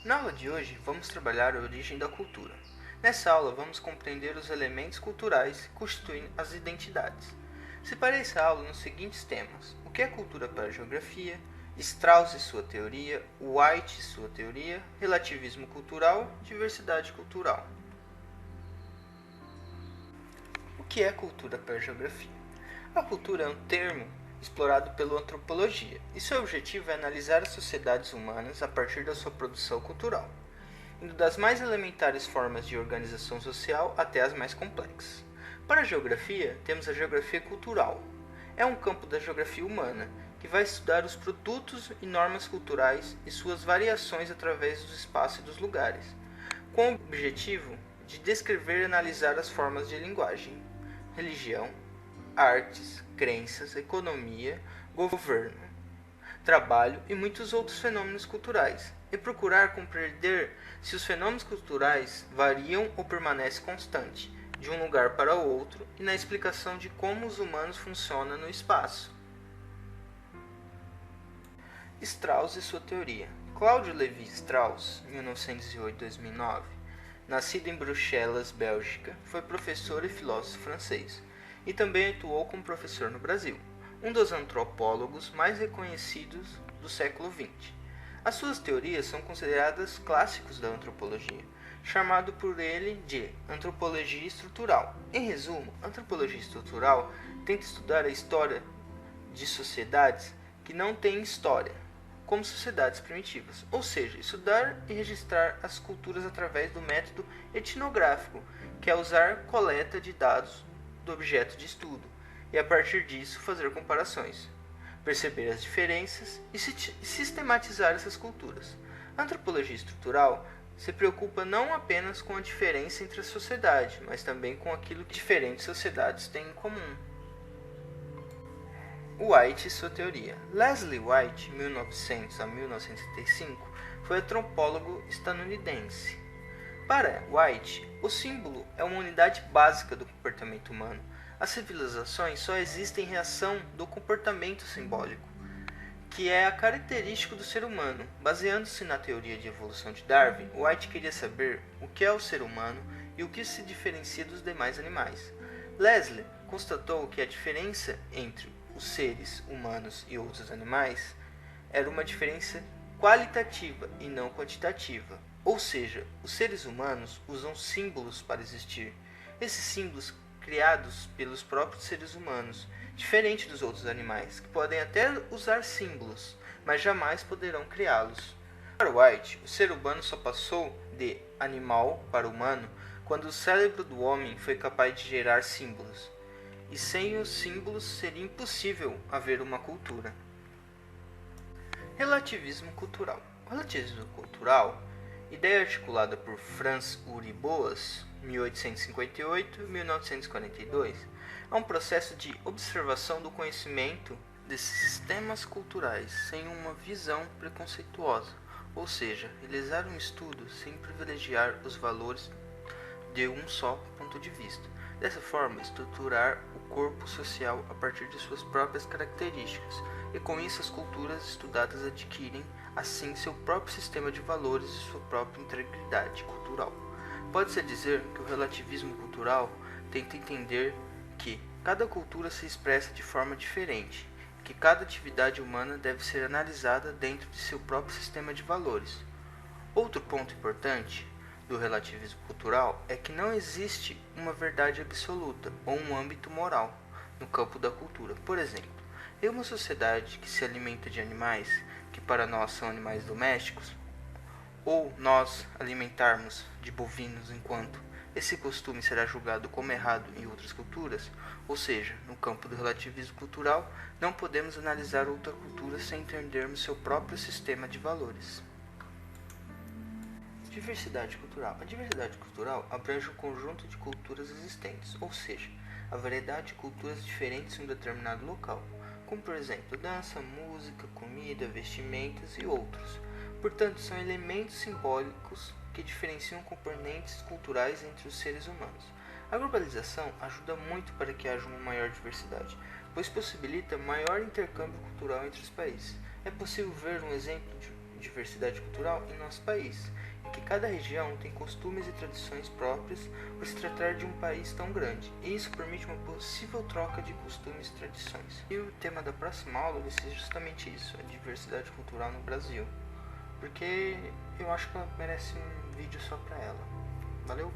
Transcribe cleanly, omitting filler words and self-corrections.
Na aula de hoje, vamos trabalhar a origem da cultura. Nessa aula, vamos compreender os elementos culturais que constituem as identidades. Separei essa aula nos seguintes temas: o que é cultura para a geografia, Strauss e sua teoria, White e sua teoria, relativismo cultural, diversidade cultural. O que é cultura para a geografia? A cultura é um termo explorado pela antropologia, e seu objetivo é analisar as sociedades humanas a partir da sua produção cultural, indo das mais elementares formas de organização social até as mais complexas. Para a geografia, temos a geografia cultural. É um campo da geografia humana, que vai estudar os produtos e normas culturais e suas variações através do espaço e dos lugares, com o objetivo de descrever e analisar as formas de linguagem, religião, artes, crenças, economia, governo, trabalho e muitos outros fenômenos culturais, e procurar compreender se os fenômenos culturais variam ou permanecem constantes de um lugar para o outro e na explicação de como os humanos funcionam no espaço. Strauss e sua teoria. Claude Lévi-Strauss, 1908-2009, nascido em Bruxelas, Bélgica, foi professor e filósofo francês, e também atuou como professor no Brasil, um dos antropólogos mais reconhecidos do século XX. As suas teorias são consideradas clássicos da antropologia, chamado por ele de antropologia estrutural. Em resumo, a antropologia estrutural tenta estudar a história de sociedades que não têm história, como sociedades primitivas, ou seja, estudar e registrar as culturas através do método etnográfico, que é usar coleta de dados do objeto de estudo, e a partir disso fazer comparações, perceber as diferenças e sistematizar essas culturas. A antropologia estrutural se preocupa não apenas com a diferença entre a sociedade, mas também com aquilo que diferentes sociedades têm em comum. White e sua teoria. Leslie White, 1900 a 1975, foi antropólogo estadunidense. Para White, o símbolo é uma unidade básica do comportamento humano. As civilizações só existem em reação do comportamento simbólico, que é a característica do ser humano. Baseando-se na teoria de evolução de Darwin, White queria saber o que é o ser humano e o que se diferencia dos demais animais. Leslie constatou que a diferença entre os seres humanos e outros animais era uma diferença qualitativa e não quantitativa. Ou seja, os seres humanos usam símbolos para existir. Esses símbolos criados pelos próprios seres humanos, diferente dos outros animais, que podem até usar símbolos, mas jamais poderão criá-los. Para White, o ser humano só passou de animal para humano quando o cérebro do homem foi capaz de gerar símbolos. E sem os símbolos seria impossível haver uma cultura. Relativismo cultural. O relativismo cultural, ideia articulada por Franz Uri Boas, 1858-1942, é um processo de observação do conhecimento desses sistemas culturais sem uma visão preconceituosa, ou seja, realizar um estudo sem privilegiar os valores de um só ponto de vista. Dessa forma, estruturar o corpo social a partir de suas próprias características, e com isso as culturas estudadas adquirem, assim, seu próprio sistema de valores e sua própria integridade cultural. Pode-se dizer que o relativismo cultural tenta entender que cada cultura se expressa de forma diferente, que cada atividade humana deve ser analisada dentro de seu próprio sistema de valores. Outro ponto importante do relativismo cultural é que não existe uma verdade absoluta ou um âmbito moral no campo da cultura. Por exemplo, em uma sociedade que se alimenta de animais que para nós são animais domésticos, ou nós alimentarmos de bovinos enquanto esse costume será julgado como errado em outras culturas, ou seja, no campo do relativismo cultural, não podemos analisar outra cultura sem entendermos seu próprio sistema de valores. Diversidade cultural. A diversidade cultural abrange um conjunto de culturas existentes, ou seja, a variedade de culturas diferentes em um determinado local, como por exemplo dança, música, comida, vestimentas e outros. Portanto, são elementos simbólicos que diferenciam componentes culturais entre os seres humanos. A globalização ajuda muito para que haja uma maior diversidade, pois possibilita maior intercâmbio cultural entre os países. É possível ver um exemplo diversidade cultural em nosso país, em que cada região tem costumes e tradições próprias por se tratar de um país tão grande, e isso permite uma possível troca de costumes e tradições. E o tema da próxima aula vai ser justamente isso, a diversidade cultural no Brasil, porque eu acho que ela merece um vídeo só pra ela. Valeu!